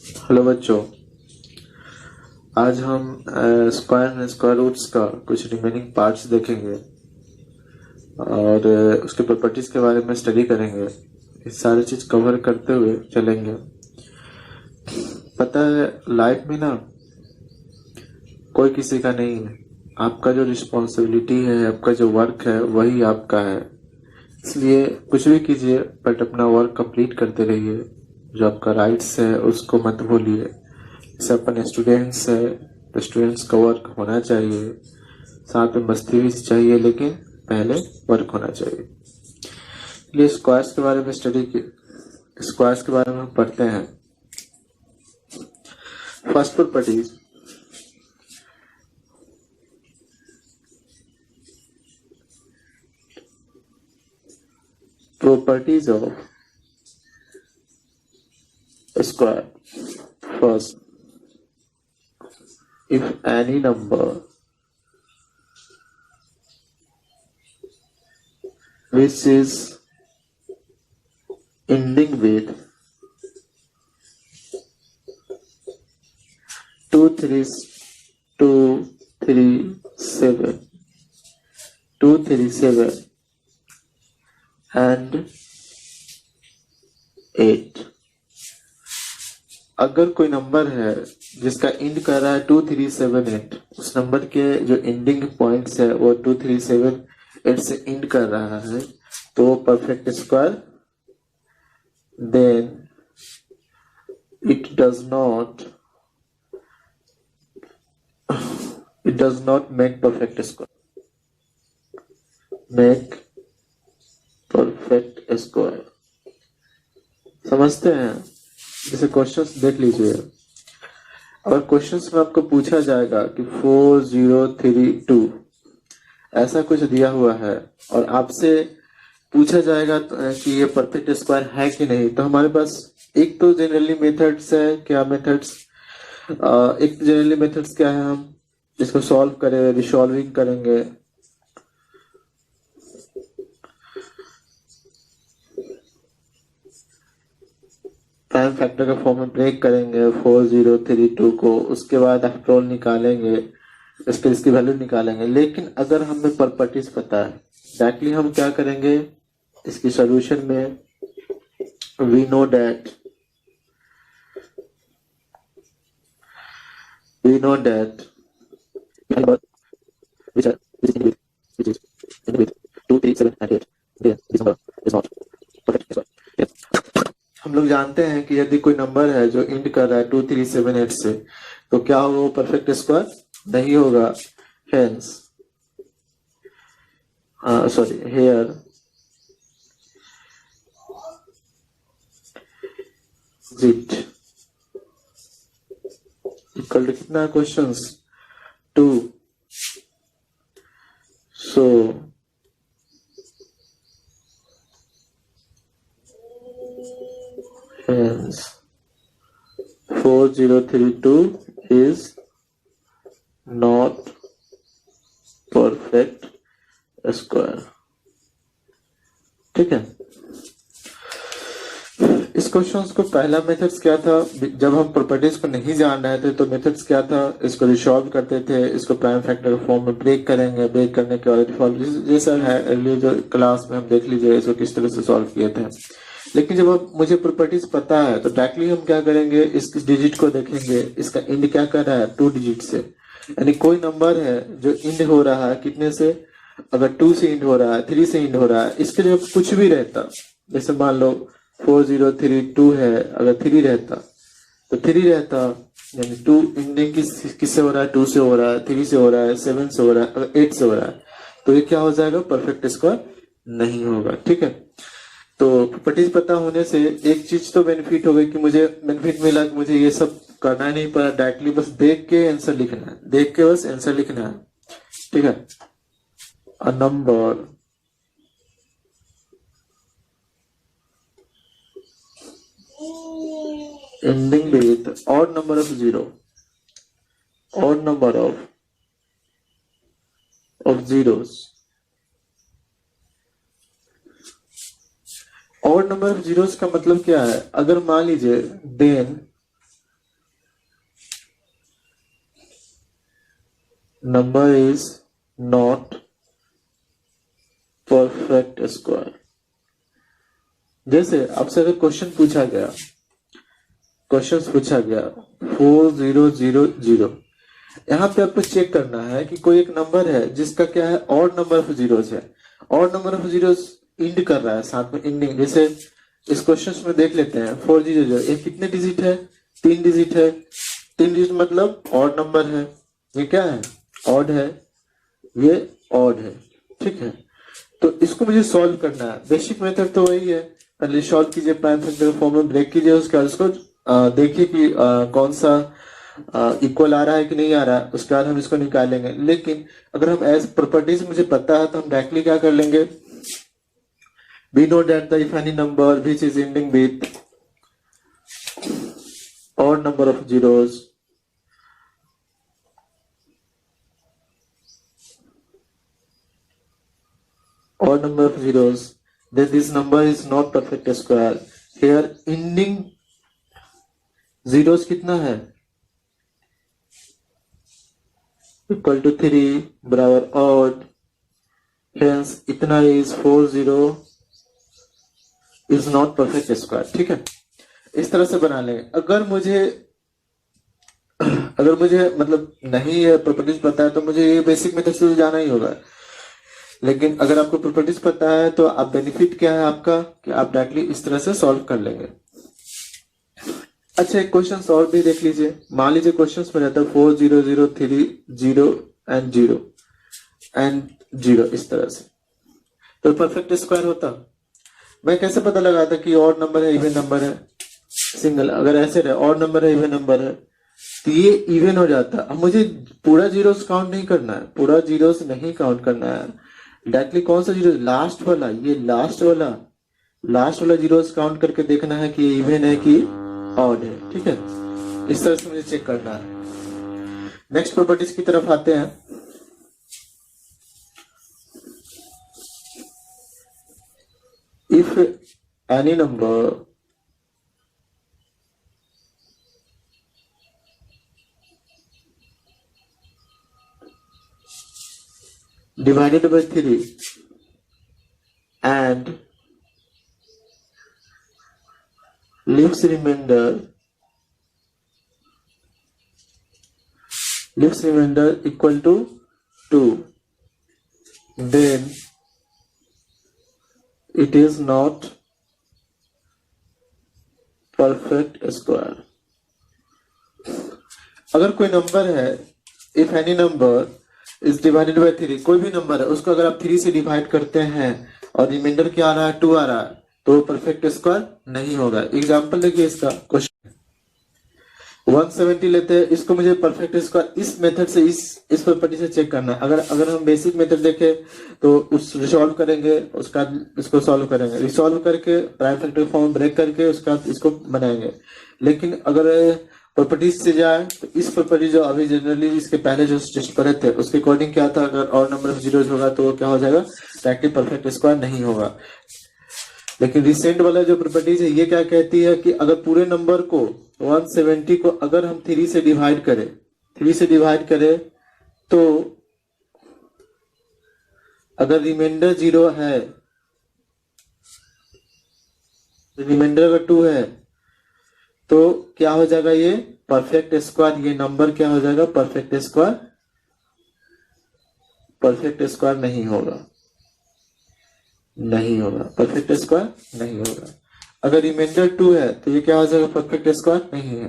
Hello बच्चों, आज हम स्क्वायर एंड स्क्वायर रूट्स का कुछ रिमेनिंग पार्ट्स देखेंगे और उसके प्रॉपर्टीज के बारे में स्टडी करेंगे। ये सारी चीज कवर करते हुए चलेंगे। पता है, लाइफ में ना कोई किसी का नहीं है। आपका जो रिस्पॉन्सिबिलिटी है, आपका जो वर्क है, वही आपका है। इसलिए कुछ भी कीजिए बट अपना वर्क कंप्लीट करते रहिए। जो आपका राइट्स है उसको मत भूलिए। जैसे अपन स्टूडेंट्स है तो स्टूडेंट्स का वर्क होना चाहिए, साथ में मस्ती भी चाहिए, लेकिन पहले वर्क होना चाहिए। इसलिए स्क्वायर्स के बारे में स्क्वायर्स के बारे में हम पढ़ते हैं। First properties, properties of a square. First, if any number which is ending with 237 and 8, अगर कोई नंबर है जिसका इंड कर रहा है 2378, उस नंबर के जो एंडिंग पॉइंट्स है वो 2378 से इंड कर रहा है, तो perfect square. Then it does not make perfect square, make perfect square। समझते हैं? जैसे क्वेश्चंस देख लीजिए। अगर क्वेश्चंस में आपको पूछा जाएगा कि 4032 ऐसा कुछ दिया हुआ है और आपसे पूछा जाएगा कि ये परफेक्ट स्क्वायर है कि नहीं, तो हमारे पास एक तो जनरली मेथड्स है। क्या मेथड्स? एक जनरली मेथड्स क्या है, हम इसको सॉल्व करेंगे, रिसॉल्विंग करेंगे। प्राइम फैक्टर का फॉर्म में ब्रेक करेंगे 4032 को, उसके बाद आफ्टर ऑल निकालेंगे, इसकी वैल्यू निकालेंगे। लेकिन अगर हमें प्रॉपर्टीज पता है, एग्जैक्टली हम क्या करेंगे इसकी सॉल्यूशन में? We know that 237 and 8, this number is not perfect square। हम लोग जानते हैं कि यदि कोई नंबर है जो इंड कर रहा है 2378 से, तो क्या होगा? वो परफेक्ट स्क्वायर नहीं होगा। Hence here it equal to कितना? Questions 2। So hence 4032 is not perfect square। ठीक है। इस क्वेश्चंस को पहला मेथड्स क्या था? जब हम प्रॉपर्टीज को नहीं जान रहे थे तो मेथड्स क्या था? इसको रिसॉल्व करते थे, इसको प्राइम फैक्टर फॉर्म में ब्रेक करेंगे, ब्रेक करने के बाद रिसॉल्व, जैसा है अर्ली जो क्लास में हम देख लीजिए इसको किस तरह से सॉल्व किए थे। लेकिन जब अब मुझे प्रॉपर्टीज पता है तो डायरेक्टली हम क्या करेंगे, इस डिजिट को देखेंगे, इसका इंड क्या कर रहा है? 2 डिजिट से। यानी कोई नंबर है जो इंड हो रहा है कितने से? अगर 2 से इंड हो रहा है, 3 से इंड हो रहा है, इसके लिए कुछ भी रहता, जैसे मान लो 4032 है, अगर 3 रहता तो 3 रहता, यानी 2 इंडिंग किससे हो रहा है? 2 से हो रहा है, 3 से हो रहा है, 7 से हो रहा है, अगर 8 से हो रहा है, तो ये क्या हो जाएगा? परफेक्ट स्क्वायर नहीं होगा। ठीक है। तो प्रॉपर्टीज पता होने से एक चीज तो बेनिफिट हो गई कि मुझे बेनिफिट मिला कि मुझे ये सब करना ही नहीं पड़ा, डायरेक्टली बस देख के आंसर लिखना है, देख के बस आंसर लिखना है। ठीक है। A number ending with odd number of zeros। odd number of zeros का मतलब क्या है? अगर मान लीजिए then number is not perfect square. जैसे आपसे अगर क्वेश्चन पूछा गया 4000, यहाँ पे आपको चेक करना है कि कोई एक नंबर है जिसका क्या है, ऑड नंबर ऑफ जीरोस है, odd number of zeros end कर रहा है साथ में इंडिंग। जैसे इस क्वेश्चन में देख लेते हैं 400, ये कितने डिजिट है, 3 डिजिट है, 3 डिजिट मतलब ऑड नंबर है, ये क्या है, ऑड है, ये ऑड है, ठीक है। तो इसको मुझे सॉल्व करना है। बेसिक मेथड तो वही है, पहले सॉल्व कीजिए, प्राइम फैक्टर फॉर्म में ब्रेक कीजिए, उसके बाद उसको देखिए कि कौन सा इक्वल आ रहा है कि नहीं आ रहा है, उसके बाद हम इसको निकालेंगे। लेकिन अगर हम एज प्रॉपर्टीज मुझे पता है तो हम डायरेक्टली क्या कर लेंगे, we know that the if any number which is ending with odd number of zeros then this number is not perfect square। here ending zeros कितना है, इक्वल टू 3 बराबर odd, hence इतना is 40 is not perfect square, ठीक है। इस तरह से बना लेंगे। अगर मुझे मतलब नहीं है प्रॉपर्टीज पता है तो मुझे ये बेसिक मेथड से जाना ही होगा। लेकिन अगर आपको प्रॉपर्टीज पता है तो आप बेनिफिट क्या है आपका कि आप डायरेक्टली इस तरह से सॉल्व कर लेंगे। अच्छा, एक क्वेश्चन और भी देख लीजिए। मान लीजिए क्वेश्चन में रहता है 4 0 0 3 0 एंड 0 एंड 0 इस तरह से, तो परफेक्ट स्क्वायर होता। मैं कैसे पता लगाता कि ऑड नंबर है इवन नंबर है, सिंगल अगर ऐसे रहे ऑड नंबर है इवन नंबर है तो ये इवन हो जाता। अब मुझे पूरा जीरोस काउंट नहीं करना है, पूरा जीरोस नहीं काउंट करना है, डायरेक्टली कौन सा जीरो, लास्ट वाला, ये लास्ट वाला जीरोस काउंट करके देखना है कि ये इवन है कि ऑड है, ठीक है। इस तरह से मुझे चेक करना है। नेक्स्ट प्रॉपर्टीज की तरफ आते हैं। If any number divided by 3 and leaves remainder equal to 2, then it is not perfect square। अगर कोई नंबर है, if any number is divided by 3, कोई भी नंबर है उसको अगर आप 3 से डिवाइड करते हैं और रिमाइंडर क्या आ रहा है, 2 आ रहा है, तो परफेक्ट स्क्वायर नहीं होगा। एग्जांपल देखिए इसका, क्वेश्चन 170 लेते हैं, इसको मुझे परफेक्ट स्क्वायर इस मेथड से इस प्रॉपर्टी से चेक करना है। अगर हम बेसिक मेथड देखें तो उस रिसॉल्व करेंगे, उसका इसको सॉल्व करेंगे, रिसॉल्व करके प्राइम फैक्टर फॉर्म ब्रेक करके उसका इसको बनाएंगे। लेकिन अगर प्रॉपर्टीज से जाए तो इस प्रॉपर्टी जो अभी जनरली इसके पहले जो टेस्ट करे थे उसके अकॉर्डिंग क्या था, अगर और नंबर ऑफ जीरोस होगा तो वो क्या हो जाएगा, डायरेक्टली परफेक्ट स्क्वायर नहीं होगा। लेकिन रिसेंट वाला जो प्रॉपर्टीज है ये क्या कहती है कि अगर पूरे नंबर को 170 को अगर हम 3 से डिवाइड करें तो अगर रिमाइंडर 0 है, रिमाइंडर अगर 2 है तो क्या हो जाएगा, ये परफेक्ट स्क्वायर, ये नंबर क्या हो जाएगा, परफेक्ट स्क्वायर नहीं होगा, परफेक्ट स्क्वायर नहीं होगा। अगर रिमाइंडर 2 है तो ये क्या हो जाएगा, परफेक्ट स्क्वायर नहीं है।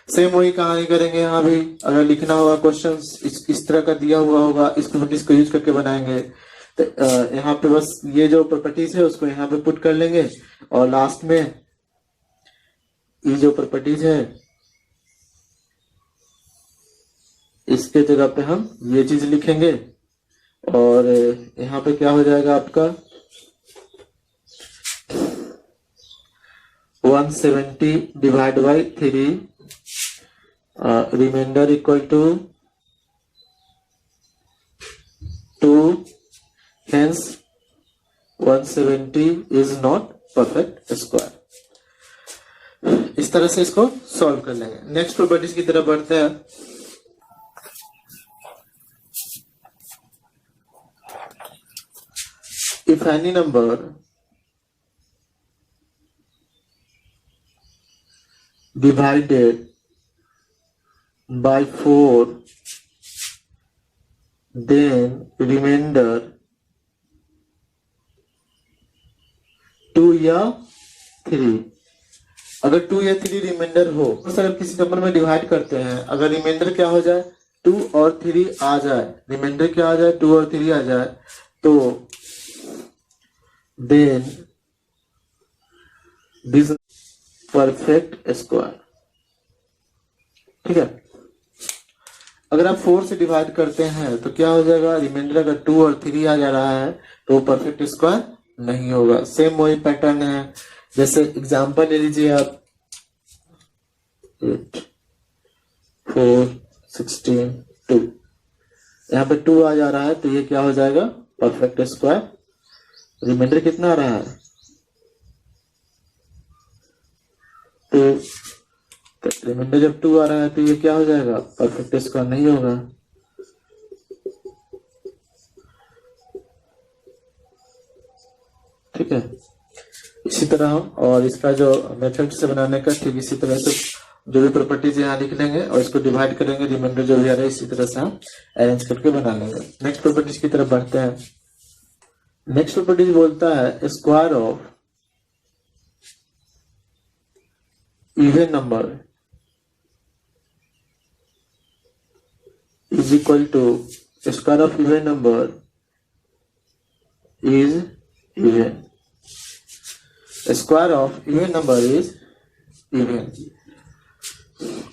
सेम वही कहानी करेंगे यहाँ भी। अगर लिखना होगा क्वेश्चन इस तरह का दिया हुआ होगा, इस प्रॉपर्टीज को यूज करके बनाएंगे। तो यहाँ पे बस ये जो प्रॉपर्टीज है उसको यहाँ पे पुट कर लेंगे और लास्ट में ये जो प्रॉपर्टीज है इसके जगह पे हम ये चीज लिखेंगे और यहाँ पे क्या हो जाएगा आपका 170 divide by 3 remainder equal to 2, hence 170 is not perfect square। इस तरह से इसको सॉल्व कर लेंगे। नेक्स्ट प्रॉपर्टीज की तरफ बढ़ते हैं। if any number divided by 4 then remainder 2 या 3। अगर 2 या 3 रिमाइंडर हो, अगर किसी नंबर में डिवाइड करते हैं, अगर रिमाइंडर क्या हो जाए 2 और 3 आ जाए, रिमाइंडर क्या आ जाए 2 और 3 आ जाए, तो देन दिस परफेक्ट स्क्वायर। ठीक है, अगर आप 4 से डिवाइड करते हैं तो क्या हो जाएगा, रिमाइंडर अगर 2 और 3 आ जा रहा है तो परफेक्ट स्क्वायर नहीं होगा। सेम वही पैटर्न है, जैसे एग्जांपल ले लीजिए आप 8 4 16 2, यहाँ पे 2 आ जा रहा है तो ये क्या हो जाएगा परफेक्ट स्क्वायर। रिमाइंडर कितना आ रहा है, तो रिमाइंडर जब 2 आ रहा है तो ये क्या हो जाएगा परफेक्ट स्क्वायर नहीं होगा। ठीक है, इसी तरह हम और इसका जो मेथड से बनाने का ठीक इसी तरह से जो भी प्रॉपर्टीज यहाँ लिख लेंगे और इसको डिवाइड करेंगे, रिमाइंडर जो भी आ रहा है इसी तरह से हम अरेंज करके बना लेंगे। नेक्स्ट प्रॉपर्टीज की तरफ बढ़ते हैं। नेक्स्ट प्रॉपर्टीज बोलता है square of even number is equal to square of even number is even. Square of even number is even.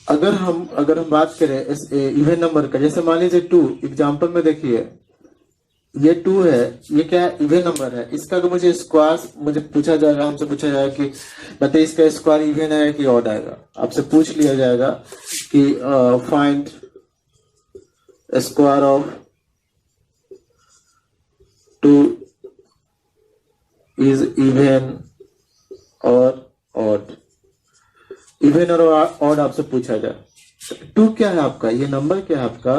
अगर हम बात करें इस इवन नंबर का, जैसे मान लीजिए 2, एग्जांपल में देखिए ये 2 है, ये क्या है इवन नंबर है, इसका अगर मुझे स्क्वायर मुझे पूछा जाएगा, हमसे पूछा जाएगा कि बताइए इसका स्क्वायर इवन है कि ऑड आएगा, आपसे पूछ लिया जाएगा कि find square of 2 is even और ऑड। इवन और ऑड आपसे पूछा जाए। 2 क्या है आपका, ये नंबर क्या है आपका,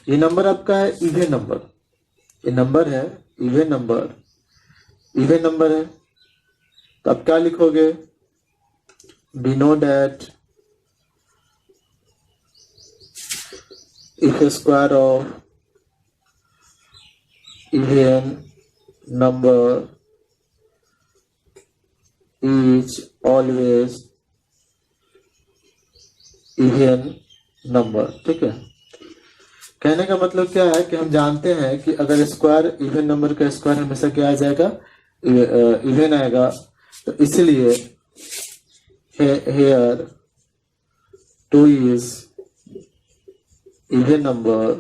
ये नंबर आपका है इवन नंबर, ये नंबर है इवन नंबर, इवन नंबर है तो आप क्या लिखोगे, we know that if a square of even number is always even number। ठीक है, कहने का मतलब क्या है कि हम जानते हैं कि अगर स्क्वायर इवन नंबर का स्क्वायर हमेशा क्या आ जाएगा इवन आएगा, तो इसलिए here 2 is इवन नंबर,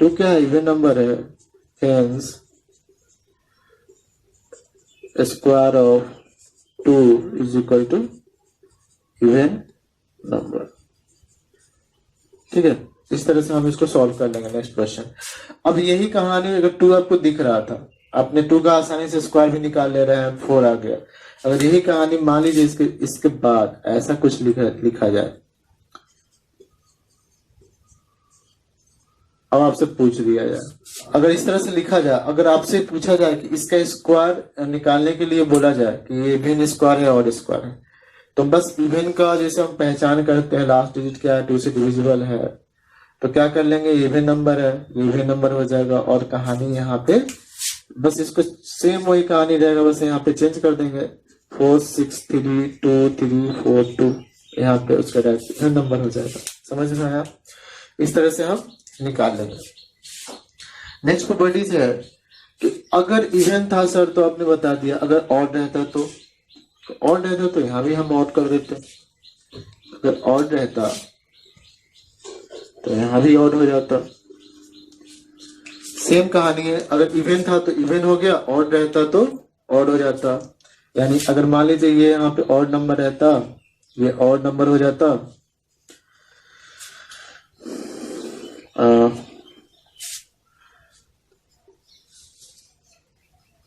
2 क्या है इवन नंबर है, hence square of 2 is equal to even number. ठीक है, इस तरह से हम इसको सॉल्व कर लेंगे। नेक्स्ट क्वेश्चन, अब यही कहानी अगर 2 आपको दिख रहा था, आपने 2 का आसानी से स्क्वायर भी निकाल ले रहे हैं, 4 आ गया। अगर यही कहानी मान लीजिए इसके बाद ऐसा कुछ लिखा जाए, अब आपसे पूछ दिया जाए, अगर इस तरह से लिखा जाए, अगर आपसे पूछा जाए कि इसका स्क्वायर निकालने के लिए बोला जाए कि ये इवन स्क्वायर है ऑड स्क्वायर है, तो बस इवन का जैसे हम पहचान करते हैं लास्ट डिजिट क्या है 2 से डिविजिबल है, तो क्या कर लेंगे इवन नंबर है, इवन नंबर हो जाएगा। और कहानी यहाँ पे बस इसको सेम वही कहानी रहेगा, बस यहाँ पे चेंज कर देंगे 4 6 3 2 3 4 2, यहाँ पे उसका डायरेक्ट इवन नंबर हो जाएगा। समझ में आया, इस तरह से हम निकाल लेंगे। नेक्स्ट प्रॉपर्टीज है कि अगर इवन था सर तो आपने बता दिया, अगर ऑड रहता तो ऑड रहता तो यहां भी हम ऑड कर देते, अगर ऑड रहता तो यहां भी ऑड हो जाता। सेम कहानी है, अगर इवन था तो इवन हो गया, ऑड रहता तो ऑड हो जाता। यानी अगर मान लीजिए ये यहाँ पे ऑड नंबर रहता, ये ऑड नंबर हो जाता,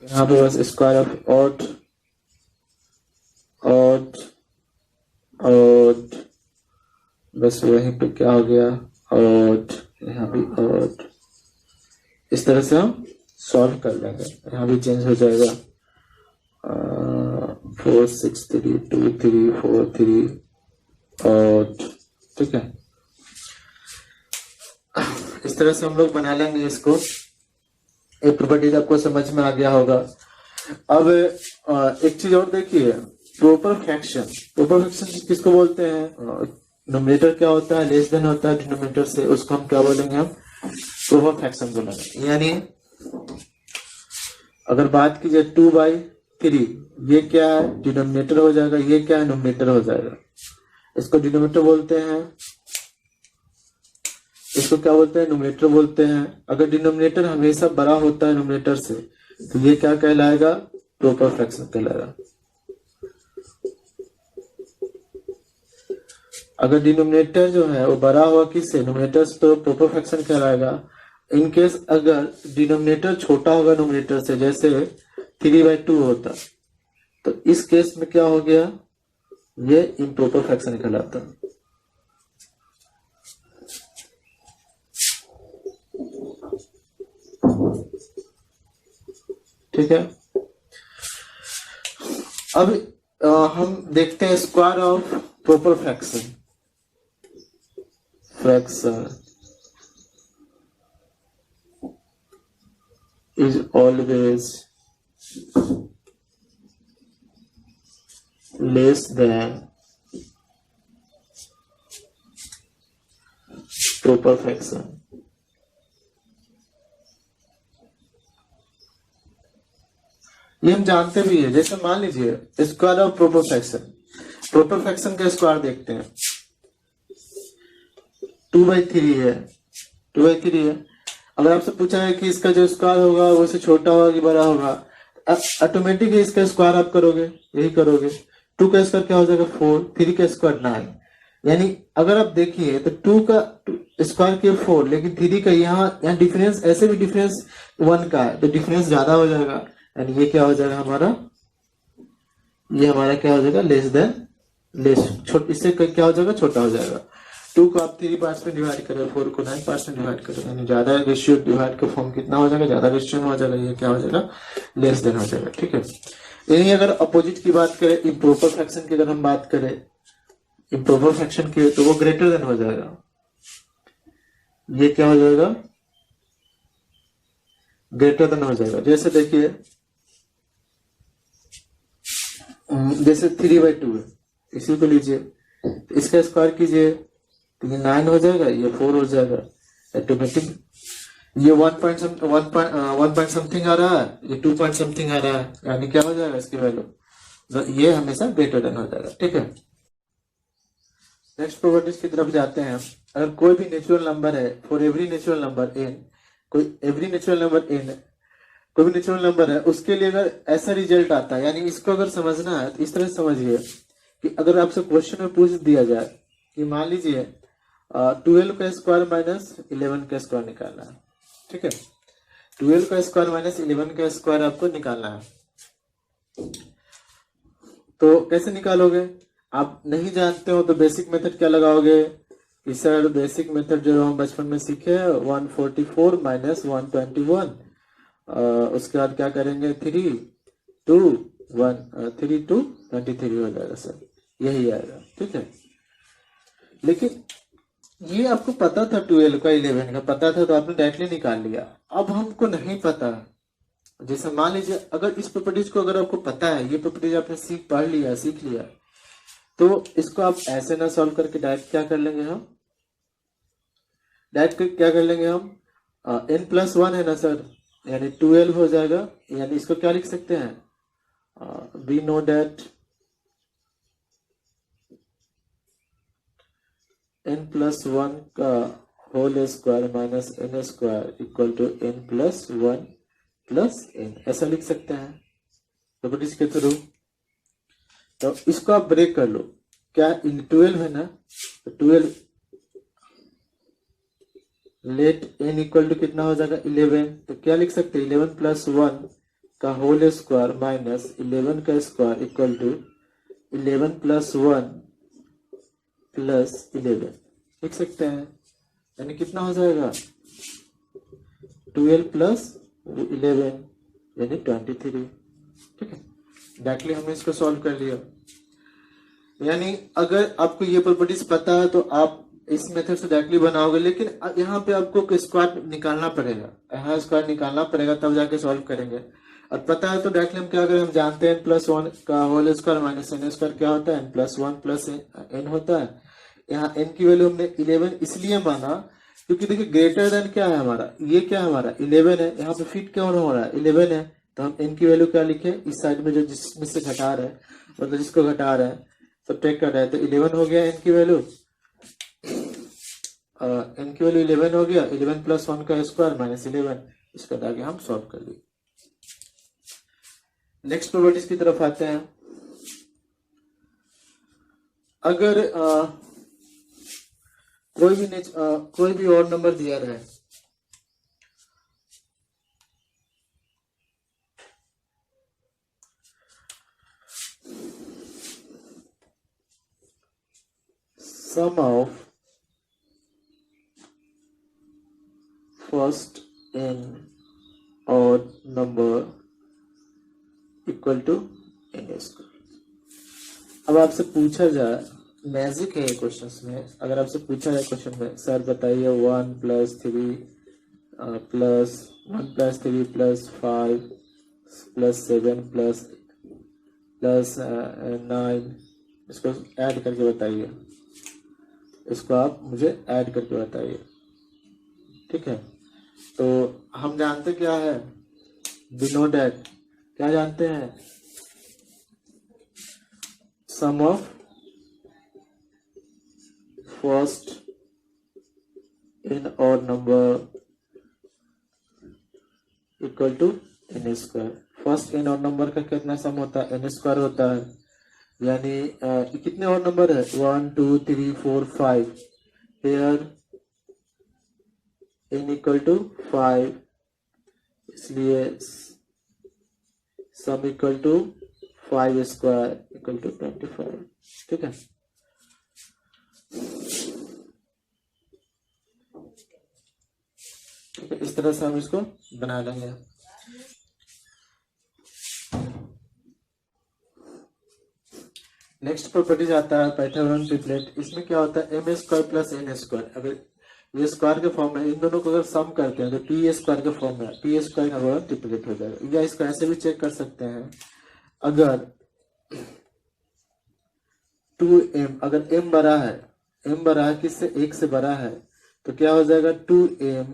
यहाँ पे बस square of odd odd odd, बस वहीं पे क्या हो गया ऑड, यहाँ भी ऑड, इस तरह से हम सॉल्व कर लेंगे। यहाँ भी चेंज हो जाएगा 4 6 3 2 3 4 3 और ठीक है, इस तरह से हम लोग बना लेंगे इसको। एक प्रॉपर्टीज आपको समझ में आ गया होगा। अब एक चीज और देखिए, प्रॉपर फ्रैक्शन। प्रॉपर फ्रैक्शन किसको बोलते हैं? नोमिनेटर क्या होता है? लेस देन होता है डिनोमिनेटर से, उसको हम क्या बोलेंगे? हम प्रॉपर फ्रैक्शन बोलेंगे। यानी अगर बात कीजिए 2/3, ये क्या है? डिनोमिनेटर हो जाएगा। ये क्या है? नोमिनेटर हो जाएगा। इसको डिनोमिनेटर बोलते हैं, इसको क्या बोलते हैं? नोमिनेटर बोलते हैं। अगर डिनोमिनेटर हमेशा बड़ा होता है नोमिनेटर से, तो ये क्या कहलाएगा? प्रॉपर फ्रैक्शन कहलाएगा। अगर डिनोमिनेटर जो है वो बड़ा हुआ किससे? नोमिनेटर से, तो प्रॉपर फ्रैक्शन कहलाएगा। इन केस अगर डिनोमिनेटर छोटा होगा नोमिनेटर से, जैसे 3/2 होता, तो इस केस में क्या हो गया? ये इम्प्रॉपर फ्रैक्शन कहलाता। ठीक है। अब हम देखते हैं square of proper fraction. Fraction is always less than proper fraction। ये हम जानते भी है। जैसे मान लीजिए square of proper fraction, proper fraction का स्क्वायर देखते हैं। 2/3 है, 2/3 है। अगर आपसे पूछा है कि इसका जो स्क्वायर होगा वो से छोटा होगा कि बड़ा होगा, ऑटोमेटिक इसका स्क्वायर आप करोगे, यही करोगे। 2 का स्क्वायर क्या हो जाएगा? 4, 3 का स्क्वायर 9। यानी अगर आप देखिए तो 2 का स्क्वायर के 4, लेकिन 3 का यहाँ डिफरेंस, ऐसे भी डिफरेंस 1 का है, तो डिफरेंस ज्यादा हो जाएगा। यानी ये क्या हो जाएगा हमारा? ये हमारा क्या हो जाएगा? लेस देन लेस, इससे क्या हो जाएगा? छोटा हो जाएगा। 2 को आप 3 पार्ट्स में डिवाइड करें, 4 को 9 पार्ट्स में डिवाइड करें, यानी ज्यादा रेशियो डिवाइड का फॉर्म कितना हो जाएगा? ज्यादा रेशियो में हो जाएगा। ये क्या हो जाएगा? लेस देन हो जाएगा। ठीक है। यही अगर अपोजिट की बात करें, इम्प्रॉपर फ्रैक्शन की अगर हम बात करें, इम्प्रॉपर फ्रैक्शन की, तो वो ग्रेटर देन हो जाएगा। ये क्या हो जाएगा? ग्रेटर देन हो जाएगा। जैसे देखिए, जैसे 3/2 है, इसी को लीजिए, तो इसका स्क्वायर कीजिए तो ये 9 हो जाएगा, ये 4 हो जाएगा। ऑटोमेटिक ये 1 पॉइंट समथिंग आ रहा है, ये 2 पॉइंट समथिंग आ रहा है, यानी क्या हो जाएगा इसकी वैल्यू? ये हमेशा ग्रेटर देन हो जाएगा। ठीक है। नेक्स्ट प्रॉपर्टीज की तरफ जाते हैं। अगर कोई भी नेचुरल नंबर है, for every natural number n, every natural number n, कोई भी नेचुरल नंबर है, उसके लिए अगर ऐसा रिजल्ट आता है, यानी इसको अगर समझना है तो इस तरह से समझिए कि अगर आपसे क्वेश्चन में पूछ दिया जाए कि मान लीजिए 12 का स्क्वायर माइनस 11 का स्क्वायर निकालना है। ठीक है। 12 का स्क्वायर माइनस 11 का स्क्वायर आपको निकालना है। तो कैसे निकालोगे? आप नहीं जानते हो तो बेसिक मेथड क्या लगाओगे कि सर बेसिक मेथड जो हम बचपन में सीखे 144 माइनस 121, उसके बाद क्या करेंगे 3 2 1 3 2 23 हो जाएगा सर, यही आएगा। ठीक है। लेकिन ये आपको पता था 12 का 11 का पता था, तो आपने डायरेक्टली निकाल लिया। अब हमको नहीं पता, जैसे मान लीजिए अगर इस प्रॉपर्टीज को अगर आपको पता है, ये प्रॉपर्टीज आपने पढ़ लिया, सीख लिया, तो इसको आप ऐसे ना सॉल्व करके डायरेक्ट क्या कर लेंगे? हम डायरेक्ट क्या कर लेंगे? हम n+1 है ना सर, यानी 12 हो जाएगा। यानी इसको क्या लिख सकते हैं? वी नो दैट n+1 का whole square minus n square equal to n+1 plus n, ऐसा लिख सकते हैं प्रॉपर्टीज के थ्रू। तो इसको आप ब्रेक कर लो। क्या 12 है ना, तो 12 लेट n इक्वल टू कितना हो जाएगा? 11। तो क्या लिख सकते हैं? 11+1 का होल स्क्वायर माइनस 11 का स्क्वायर इक्वल टू 11+1 प्लस 11 लिख सकते हैं। यानी कितना हो जाएगा? 12 प्लस 11 यानी 23। ठीक है, डायरेक्टली हमने इसको सॉल्व कर लिया। यानी अगर आपको ये प्रॉपर्टीज पता है तो आप इस मेथड से डायरेक्टली बनाओगे, लेकिन यहाँ पे आपको स्क्वायर निकालना पड़ेगा, यहाँ स्क्वायर निकालना पड़ेगा तब जाके सॉल्व करेंगे। और पता है तो डायरेक्टली हम क्या करें, हम जानते हैं n+1 का whole square minus n square क्या होता है, n+1 प्लस n होता है। यहाँ n की वैल्यू हमने 11 इसलिए माना क्योंकि देखिए ग्रेटर देन क्या है हमारा, ये क्या है हमारा 11 है, यहाँ पे फिट क्यों हो रहा है 11 है, तो हम n की वैल्यू क्या लिखे, इस साइड में जो जिसमें से घटा रहे हैं, मतलब जिसको घटा रहे हैं सब्ट्रैक्ट कर रहे हैं, तो 11 हो गया n की वैल्यू, n की वैल्यू 11 हो गया, 11 प्लस 1 का स्क्वायर माइनस 11, इसका आगे हम सॉल्व कर लिए। नेक्स्ट प्रॉपर्टीज की तरफ आते हैं। अगर कोई भी और नंबर दिया रहे, sum of first n odd number equal to n square. अब आपसे पूछा जाए, मैजिक है ये क्वेश्चन में, अगर आपसे पूछा जाए क्वेश्चन में सर बताइए 1 + 3 प्लस 1 + 3 + 5 + 7 + 9, इसको ऐड करके बताइए, इसको आप मुझे ऐड करके बताइए। ठीक है, तो हम जानते क्या है, वी नो दैट, क्या जानते हैं, sum of first n odd number equal to n square. First n odd number का कितना सम होता है, n स्क्वायर होता है, यानी कितने और नंबर है 1 2 3 4 5, हेयर n इक्वल टू 5, इसलिए sum equal to 5 square equal to 25। ठीक है, इस तरह से हम इसको बना लेंगे। नेक्स्ट प्रॉपर्टीज आता है पाइथागोरन ट्रिपलेट। इसमें क्या होता है m² प्लस n², अगर ये स्क्वायर के फॉर्म में, इन दोनों को अगर सम करते हैं तो p² के फॉर्म में p² ट्रिपलेट हो जाएगा। या इसको ऐसे भी चेक कर सकते हैं, अगर 2m, अगर m बड़ा है किससे, 1 से बड़ा है, तो क्या हो जाएगा 2m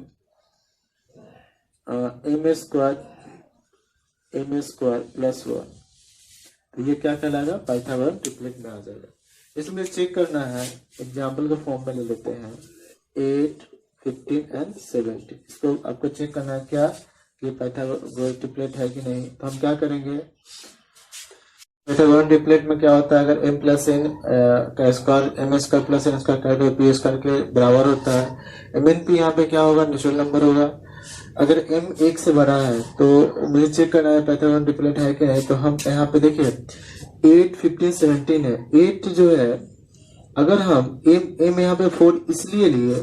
m² प्लस 1, तो ये क्या कहलाएगा, पाइथागोरन ट्रिपलेट में आ जाएगा। इसमें चेक करना है, एग्जाम्पल के फॉर्म में ले लेते हैं 8 15 एंड 17, इसको आपको चेक करना है क्या कि पाइथागोरन ट्रिपलेट है कि नहीं। तो हम क्या करेंगे, पाइथागोरन ट्रिपलेट में क्या होता है, अगर m प्लस n का स्क्वायर m² प्लस n² करें तो p² के बराबर होता है। mn p यहाँ पे क्या होगा, नेचुरल नंबर होगा। अगर m 1 से बड़ा है तो मुझे चेक करना है पाइथागोरन ट्रिपलेट है कि नहीं। तो हम यहाँ पे देखिए 8 15 17 है, 8 जो है, अगर हम m यहाँ पे 4 इसलिए लिए,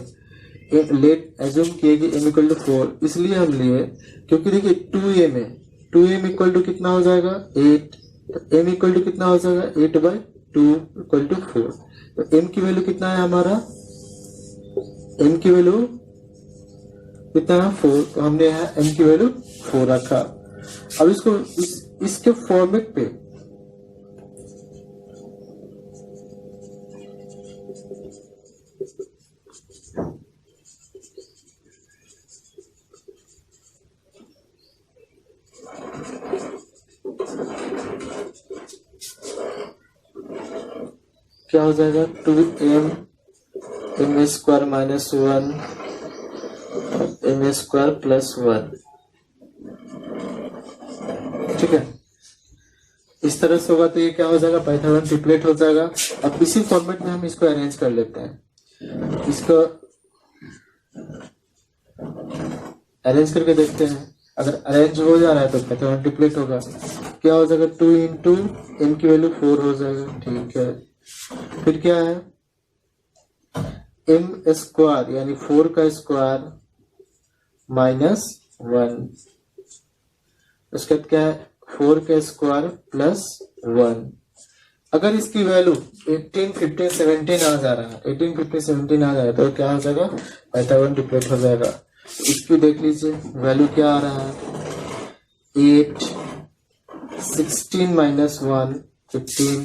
लेट एज्यूम किए कि m इक्वल टू 4 इसलिए हम लिए क्योंकि देखिए 2m है, 2m इक्वल टू कितना हो जाएगा 8, तो m इक्वल टू कितना हो जाएगा 8/2 इक्वल टू 4। तो m की वैल्यू कितना है हमारा, m की वैल्यू कितना है 4, तो हमने यहाँ m की वैल्यू 4 रखा। अब इसको इसके फॉर्मेट पे क्या हो जाएगा, 2m m² minus 1 m² plus 1। ठीक है, इस तरह से होगा तो ये क्या हो जाएगा, पाइथागोरन ट्रिपलेट हो जाएगा। अब इसी फॉर्मेट में हम इसको अरेंज कर लेते हैं, इसको अरेंज करके देखते हैं, अगर अरेंज हो जा रहा है तो पाइथागोरन ट्रिपलेट होगा। क्या हो जाएगा, 2 इंटू m की वैल्यू 4 हो जाएगा। ठीक है, फिर क्या है m² यानी 4 का स्क्वायर माइनस 1 उसके बाद क्या है 4 प्लस 1। अगर इसकी वैल्यू 18, 15, 17 आ जा रहा है, 18, 15, 17 आ जाए तो क्या हो जाएगा, पाइथागोरन ट्रिपलेट हो जाएगा। इसकी देख लीजिए वैल्यू क्या आ रहा है 8, 16 माइनस 1 15,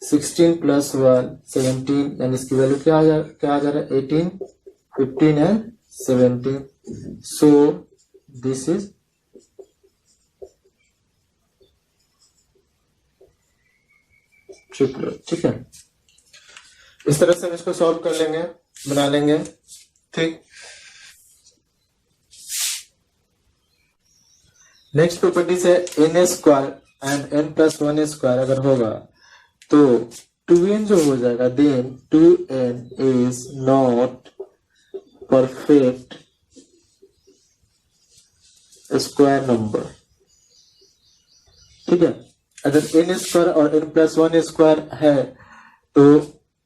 16 प्लस 1 17, यानी इसकी वैल्यू क्या आ जा रहा है 18, 15 and 17। So this is triplet. ठीक है, इस तरह से हम इसको सॉल्व कर लेंगे, बना लेंगे। ठीक, नेक्स्ट प्रॉपर्टी है n square and n plus 1 square अगर होगा तो 2n जो हो जाएगा, then 2n is not perfect square number. ठीक है, अगर n स्क्वायर और n प्लस 1 स्क्वायर है तो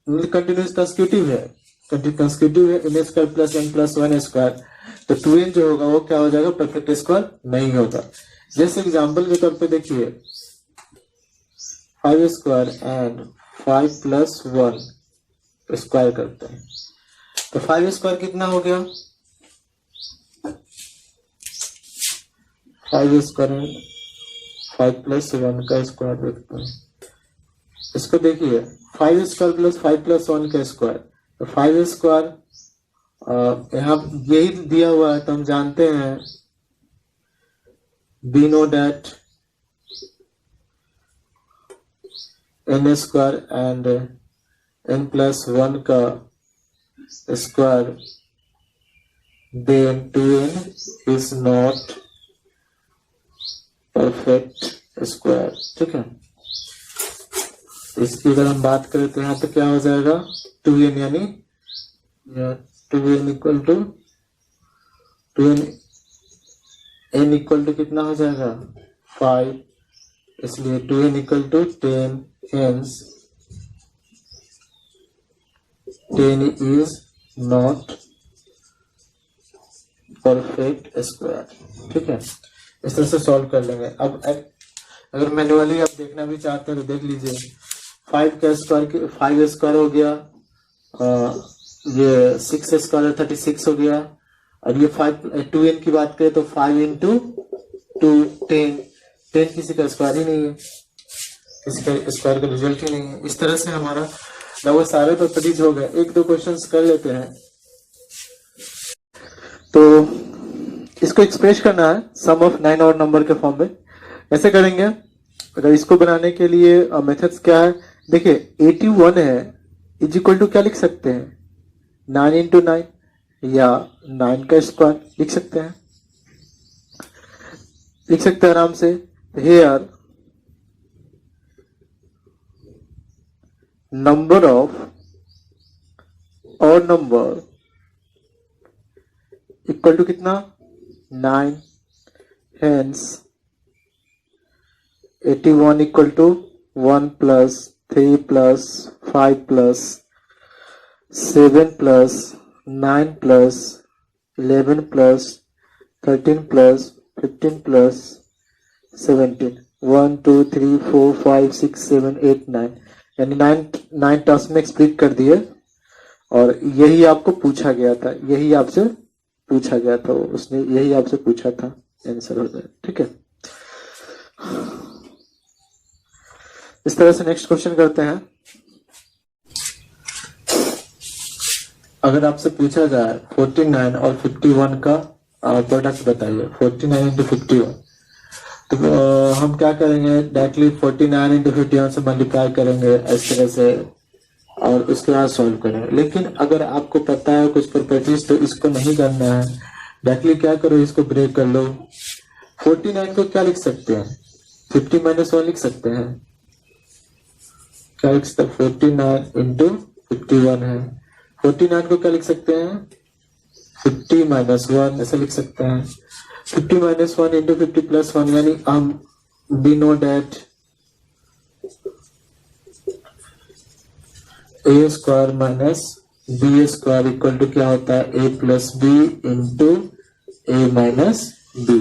कंटिन्यूस कंसेक्यूटिव है, कंसेक्यूटिव है n square plus n plus 1 square, तो 2n जो होगा वो क्या हो जाएगा, परफेक्ट स्क्वायर नहीं होगा। जैसे एग्जांपल के तौर पे देखिए 5 स्क्वायर एंड 5 प्लस 1 स्क्वायर करते हैं तो 5 स्क्वायर कितना हो गया, 5 स्क्वायर एंड 5 प्लस 1 का स्क्वायर देखते हैं। इसको देखिए 5 स्क्वायर प्लस 5 प्लस 1 का स्क्वायर, तो 5 स्क्वायर यहाँ यही दिया हुआ है तो हम जानते हैं, we know that n square and n plus 1 का square, then 2n is not perfect square. ठीक है, इसकी अगर हम बात करें तो यहाँ पे क्या हो जाएगा 2n, यानी 2n equal to 2n n equal to कितना हो जाएगा 5, इसलिए 2n equal to 10, hence 10 is not perfect square. ठीक है, इस तरह से सॉल्व कर लेंगे। अब अगर मैन्युअली आप देखना भी चाहते हैं तो देख लीजिए 5 का स्क्वायर 5 स्क्वायर हो गया, ये 6 स्क्वायर 36 हो गया, और ये 2n की बात करें तो 5 इंटू 2 10 किसी का स्क्वायर ही नहीं है, किसी का स्क्वायर का रिजल्ट ही नहीं है। इस तरह से हमारा लगभग सारे प्रॉपर्टीज हो गए। एक दो क्वेश्चंस कर लेते हैं। तो इसको एक्सप्रेस करना है सम ऑफ 9 और नंबर के फॉर्म में, कैसे करेंगे? अगर इसको बनाने के लिए मेथड्स क्या है, देखिए 81 है इज इक्वल टू क्या लिख सकते हैं 9 इंटू 9 या 9 का स्क्वायर लिख सकते हैं, आराम से। Here number of odd number equal to कितना 9, हेंस 81 equal to 1 plus 3 plus 5 plus 7 plus 9 plus 11 plus 13 plus 15 plus 17, 1 2 3 4 5 6 7 8 9, यानी 9 टर्म्स में स्प्लिट कर दिए। और यही आपको पूछा गया था, यही आपसे पूछा गया था, उसने यही आपसे पूछा था, आंसर हो जाए। ठीक है, इस तरह से नेक्स्ट क्वेश्चन करते हैं। अगर आपसे पूछा जाए 49 और 51 का प्रोडक्ट बताइए, 49 इंटू 51, तो हम क्या करेंगे, डायरेक्टली 49 इंटू 51 से मल्टीप्लाई करेंगे इस तरह से, और उसके बाद सॉल्व करेंगे। लेकिन अगर आपको पता है कुछ प्रॉपर्टीज तो इसको नहीं करना है, डायरेक्टली क्या करो, इसको ब्रेक कर लो। 49 को क्या लिख सकते हैं 50 माइनस 1 लिख सकते हैं, क्या लिख सकते हैं 49 इंटू 51 है। 49 को क्या लिख सकते हैं 50 माइनस 1 ऐसे लिख सकते हैं। 50 माइनस 1 इंटू 50 प्लस 1, यानी हम we know that A square minus B square equal to क्या होता है A plus B into A minus B.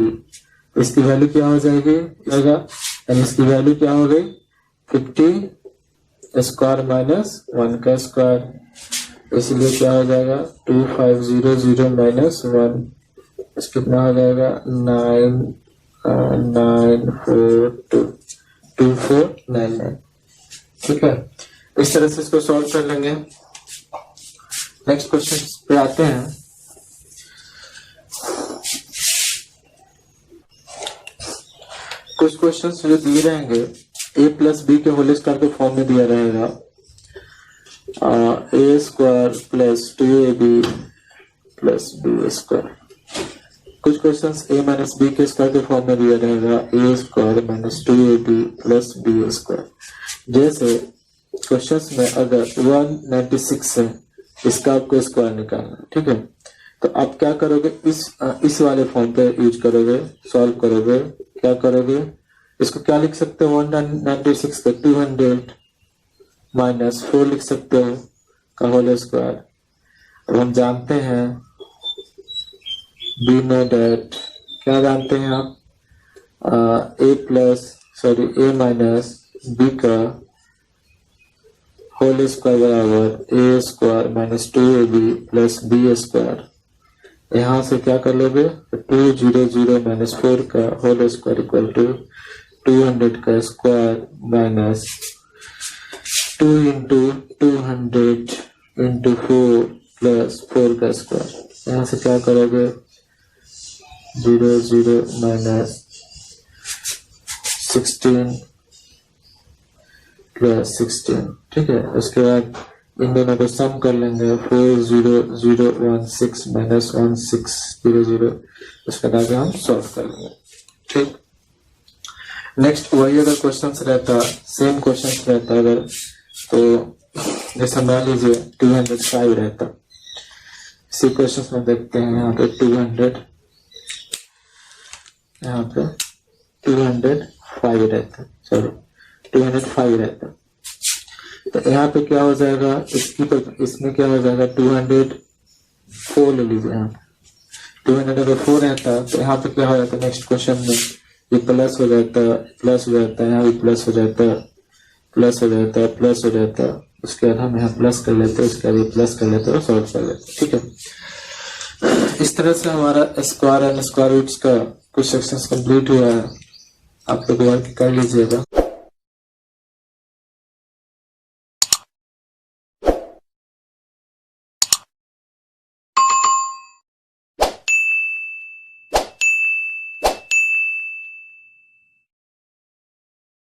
इसकी वैल्यू क्या हो जाएगी, यानी इसकी वैल्यू क्या हो गई 50 स्क्वायर माइनस 1 का स्क्वायर, इसलिए क्या हो जाएगा 2500 माइनस 1, कितना हो जाएगा 99422 ठीक है। इस तरह से इसको सॉल्व कर लेंगे। नेक्स्ट क्वेश्चन पे आते हैं। कुछ क्वेश्चंस जो दिए रहेंगे a प्लस बी के होल स्क्वायर के फॉर्म में दिया रहेगा, a square plus 2ab plus b square. कुछ क्वेश्चंस a माइनस बी के स्क्वायर के फॉर्म में दिया रहेगा, a square minus 2ab plus b square. जैसे क्वेश्चंस में अगर 196 है, इसका आपको स्क्वायर निकालना है, ठीक है। तो आप क्या करोगे, इस वाले फॉर्म पे यूज करोगे, सॉल्व करोगे, क्या करोगे, इसको क्या लिख सकते हो 196 पे 200 माइनस 4 लिख सकते हो का होल स्क्वायर। अब हम जानते हैं बी नो डेट, क्या जानते हैं आप, ए माइनस बी का होल स्क्वायर बराबर a square minus 2ab plus b square. यहां से क्या कर लोगे 200 माइनस 4 का होल स्क्वायर इक्वल टू 200 का square minus 2 into 200 into 4 plus 4 का स्क्वायर। यहां से क्या करोगे 00 माइनस 16 प्लस 16, ठीक है। उसके बाद इन दोनों को सम कर लेंगे 40016 माइनस 1600, उसके बाद हम सॉल्व कर लेंगे, ठीक। नेक्स्ट वही अगर क्वेश्चंस रहता, सेम क्वेश्चंस रहता अगर, तो जैसे मान लीजिए 205 रहता, इसी क्वेश्चंस में देखते हैं यहाँ पे 200, यहाँ पे 205 रहता, चलो 205 रहता। तो यहाँ पे क्या हो जाएगा, इसमें क्या हो जाएगा 204 ले लीजिए। यहाँ 200 अगर 4 रहता तो यहाँ पे क्या हो जाता, नेक्स्ट क्वेश्चन में ये प्लस हो जाता, यहाँ भी प्लस हो जाता, उसके बाद हम यहाँ प्लस कर लेते, उसके बाद प्लस कर लेते और सॉल्व कर लेते, ठीक है। इस तरह से हमारा स्क्वायर एंड स्क्वायर रूट्स का कुछ सेक्शंस कंप्लीट हुआ है। आप लोग वर्क कर लीजिएगा।